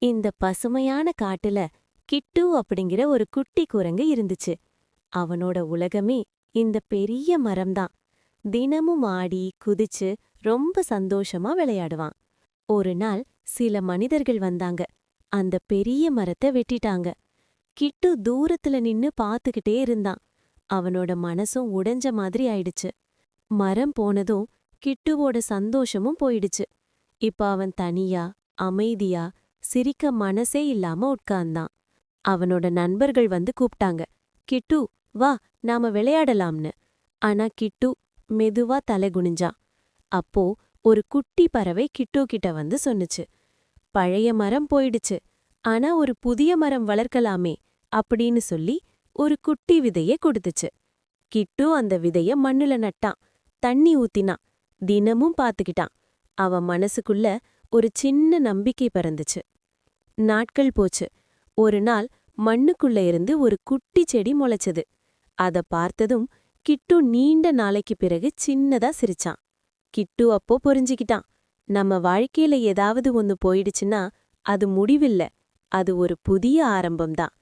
இந்த பசுமையான காட்டுல கிட்டு அப்படிங்கிற ஒரு குட்டி குரங்கு இருந்துச்சு. அவனோட உலகமே இந்த பெரிய மரம்தான். தினமும் ஆடி குதிச்சு ரொம்ப சந்தோஷமா விளையாடுவான். ஒரு நாள் சில மனிதர்கள் வந்தாங்க. அந்த பெரிய மரத்தை வெட்டிட்டாங்க. கிட்டு தூரத்துல நின்னு பாத்துக்கிட்டே இருந்தான். அவனோட மனசும் உடைஞ்ச மாதிரி ஆயிடுச்சு. மரம் போனதும் கிட்டுவோட சந்தோஷமும் போயிடுச்சு. இப்ப அவன் தனியா அமைதியா சிரிக்க மனசே இல்லாம உட்கார்ந்தான். அவனோட நண்பர்கள் வந்து கூப்பிட்டாங்க. கிட்டு, வா, நாம விளையாடலாம்னு. ஆனா கிட்டு மெதுவா தலை குனிஞ்சான். அப்போ ஒரு குட்டி பறவை கிட்டு கிட்ட வந்து சொன்னுச்சு. பழைய மரம் போயிடுச்சு, ஆனா ஒரு புதிய மரம் வளர்க்கலாமே அப்படின்னு சொல்லி ஒரு குட்டி விதைய கொடுத்துச்சு. கிட்டு அந்த விதைய மண்ணுல நட்டான். தண்ணி ஊத்தினான். தினமும் பாத்துக்கிட்டான். அவன் மனசுக்குள்ள ஒரு சின்ன நம்பிக்கை பிறந்துச்சு. நாட்கள் போச்சு. ஒரு நாள் மண்ணுக்குள்ள இருந்து ஒரு குட்டி செடி முளைச்சது. அத பார்த்ததும் கிட்டு நீண்ட நாளைக்கு பிறகு சின்னதா சிரிச்சான். கிட்டு அப்போ புரிஞ்சுக்கிட்டான். நம்ம வாழ்க்கையில ஏதாவது ஒன்னு போயிடுச்சுன்னா அது முடிவில்ல, அது ஒரு புதிய ஆரம்பம்தான்.